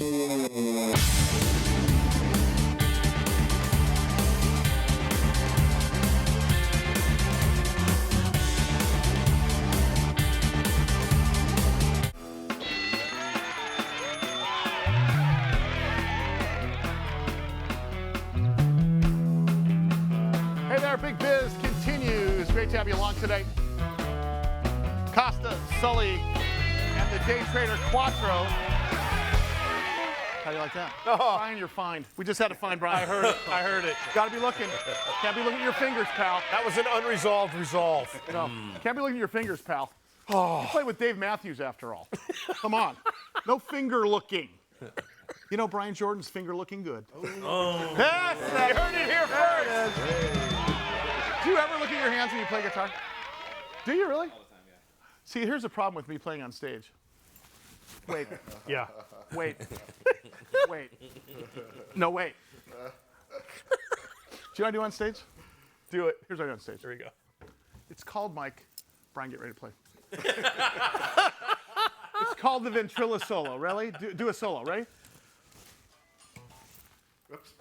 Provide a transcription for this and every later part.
Hey there, Big Biz continues. Great to have you along today. Costa, Sully, and the day trader Quattro. How do you like that? Oh. Brian, you're fine. We just had to find Brian. I heard it. I heard it. Gotta be looking. Can't be looking at your fingers, pal. That was an unresolved resolve. No, can't be looking at your fingers, pal. You play with Dave Matthews after all. Come on. No finger looking. You know Brian Jordan's finger looking good. Oh. That's that. You heard it here first. Do you ever look at your hands when you play guitar? Do you really? All the time, yeah. See, here's the problem with me playing on stage. Wait. Yeah. Wait. Wait. No, wait. Do you know what I do on stage? Do it. Here's what I do on stage. Here we go. It's called, Mike. Brian, get ready to play. It's called the ventrilo solo. Really? Do a solo, ready? Oops.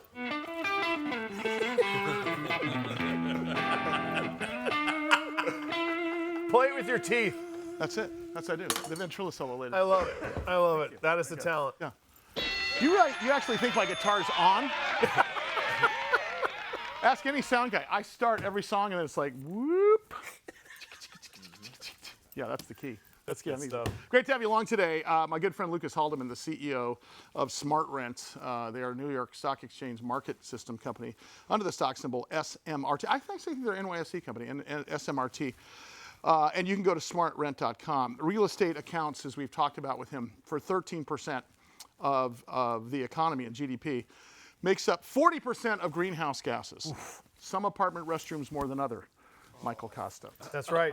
Play it with your teeth. That's it. That's what I do. The ventrilo solo, ladies. I love it. I love it. That is the talent. Yeah. You actually think my guitar's on? Ask any sound guy. I start every song and then it's like whoop. Yeah, that's the key. That's good stuff. Great to have you along today. My good friend Lucas Haldeman, the CEO of SmartRent. They are a New York Stock Exchange market system company under the stock symbol SMRT. I think they're an NYSE company, and SMRT. And you can go to smartrent.com. Real estate accounts, as we've talked about with him, for 13% of the economy and GDP, makes up 40% of greenhouse gases. Oof. Some apartment restrooms more than other, Michael Costa. That's right.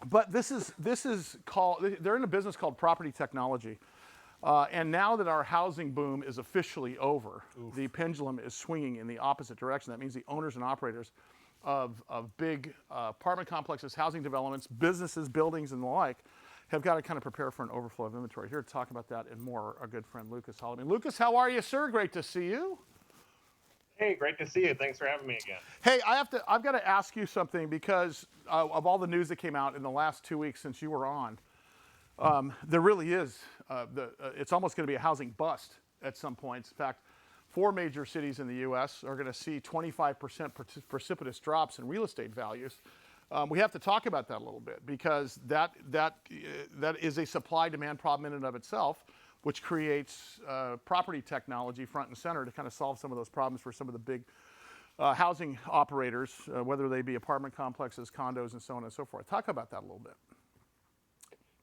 But this is called, they're in a business called property technology. And now that our housing boom is officially over, the pendulum is swinging in the opposite direction. That means the owners and operators of big apartment complexes, housing developments, businesses, buildings, and the like have got to kind of prepare for an overflow of inventory. Here to talk about that and more, our good friend Lucas Haldeman. Lucas, how are you, sir? Great to see you. Hey, great to see you. Thanks for having me again. Hey, I've got to ask you something because of all the news that came out in the last 2 weeks since you were on. There really is, it's almost going to be a housing bust at some point. In fact, 4 major cities in the U.S. are going to see 25% precipitous drops in real estate values. We have to talk about that a little bit because that is a supply-demand problem in and of itself, which creates property technology front and center to kind of solve some of those problems for some of the big housing operators, whether they be apartment complexes, condos, and so on and so forth. Talk about that a little bit.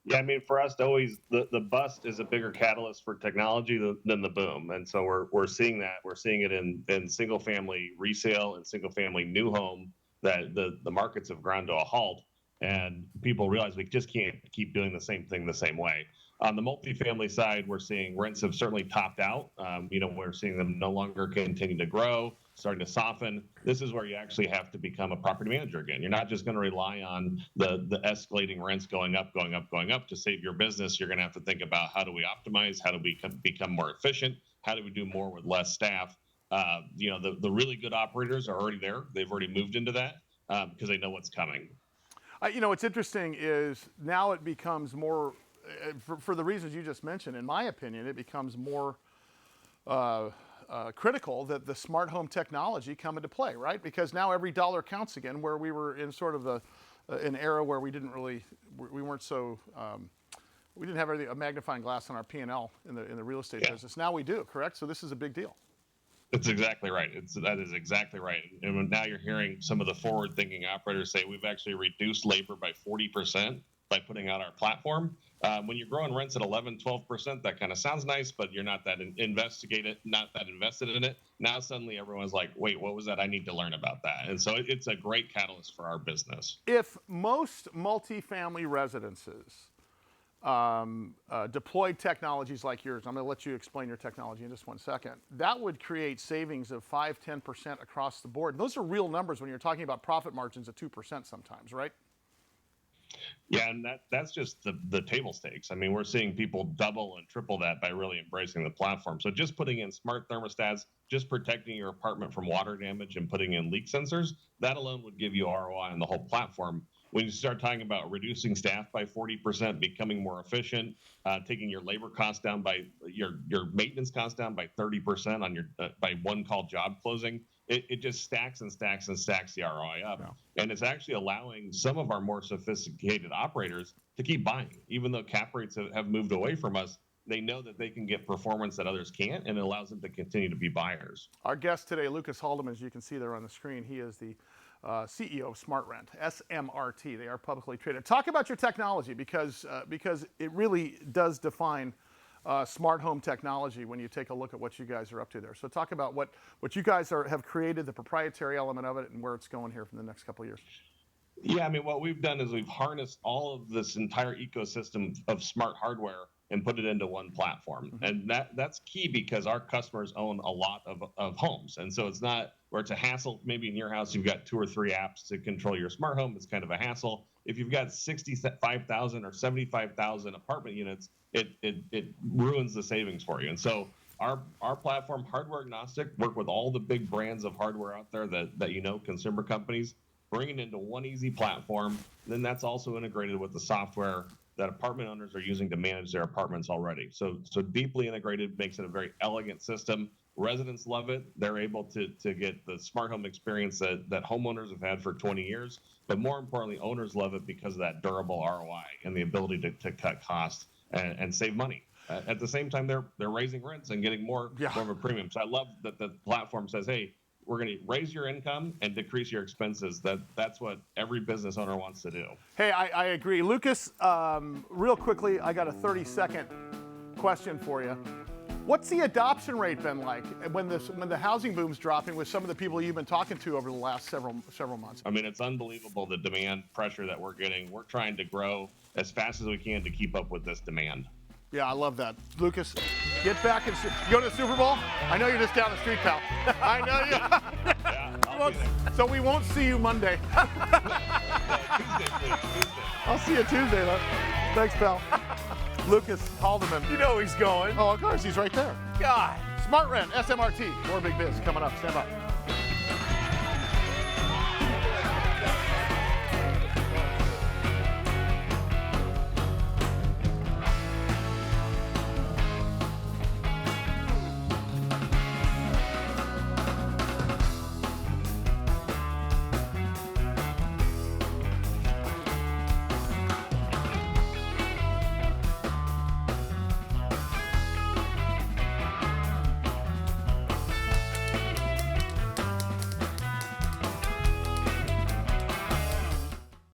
Yeah, I mean, for us, always the bust is a bigger catalyst for technology than the boom, and so we're seeing that. We're seeing it in single-family resale and single-family new home that the markets have ground to a halt, and people realize we just can't keep doing the same thing the same way. On the multifamily side, we're seeing rents have certainly topped out. We're seeing them no longer continue to grow, starting to soften. This is where you actually have to become a property manager again. You're not just going to rely on the escalating rents going up to save your business. You're going to have to think about how do we optimize, how do we become more efficient, how do we do more with less staff. The really good operators are already there. They've already moved into that because they know what's coming. What's interesting is now it becomes more, for the reasons you just mentioned, in my opinion, it becomes more critical that the smart home technology come into play, right? Because now every dollar counts again, where we were in sort of an era where we didn't really, we weren't so, we didn't have a magnifying glass on our P&L in the real estate business. Now we do, correct? So this is a big deal. That's exactly right. That is exactly right. And now you're hearing some of the forward-thinking operators say we've actually reduced labor by 40% by putting out our platform. When you're growing rents at 11, 12%, that kind of sounds nice, but you're not that invested in it. Now suddenly everyone's like, wait, what was that? I need to learn about that. And so it's a great catalyst for our business. If most multifamily residences deployed technologies like yours, I'm going to let you explain your technology in just 1 second, that would create savings of 5-10% across the board. And those are real numbers when you're talking about profit margins of 2% sometimes, right? Yeah, and that's just the table stakes. I mean, we're seeing people double and triple that by really embracing the platform. So just putting in smart thermostats, just protecting your apartment from water damage and putting in leak sensors, that alone would give you ROI on the whole platform. When you start talking about reducing staff by 40%, becoming more efficient, taking your labor costs down by your maintenance costs down by 30% on your by one call job closing, it just stacks and stacks and stacks the ROI up. Yeah. And it's actually allowing some of our more sophisticated operators to keep buying. Even though cap rates have moved away from us, they know that they can get performance that others can't, and it allows them to continue to be buyers. Our guest today, Lucas Haldeman, as you can see there on the screen, he is the CEO of SmartRent, SMRT. They are publicly traded. Talk about your technology, because it really does define smart home technology when you take a look at what you guys are up to there. So talk about what you guys have created, the proprietary element of it, and where it's going here for the next couple of years. Yeah, I mean, what we've done is we've harnessed all of this entire ecosystem of smart hardware and put it into one platform. Mm-hmm. And that's key because our customers own a lot of homes. And so it's not where it's a hassle. Maybe in your house, you've got 2 or 3 apps to control your smart home. It's kind of a hassle. If you've got 65,000 or 75,000 apartment units, it ruins the savings for you. And so our platform, hardware agnostic, work with all the big brands of hardware out there that consumer companies, bring it into one easy platform. Then that's also integrated with the software that apartment owners are using to manage their apartments already. So deeply integrated makes it a very elegant system. Residents love it. They're able to get the smart home experience that homeowners have had for 20 years. But more importantly, owners love it because of that durable ROI and the ability to cut costs and save money. At the same time, they're raising rents and getting more of a premium. So I love that the platform says, hey, we're going to raise your income and decrease your expenses. That's what every business owner wants to do. Hey, I agree. Lucas, real quickly, I got a 30-second question for you. What's the adoption rate been like when the housing boom's dropping with some of the people you've been talking to over the last several months? I mean, it's unbelievable, the demand pressure that we're getting. We're trying to grow as fast as we can to keep up with this demand. Yeah, I love that. Lucas, get back and you go to the Super Bowl? I know you're just down the street, pal. I know you. Yeah, so we won't see you Monday. Tuesday. I'll see you Tuesday, though. Thanks, pal. Lucas Haldeman. You know he's going. Oh, of course, he's right there. God. SmartRent, SMRT, more big biz coming up. Stand by.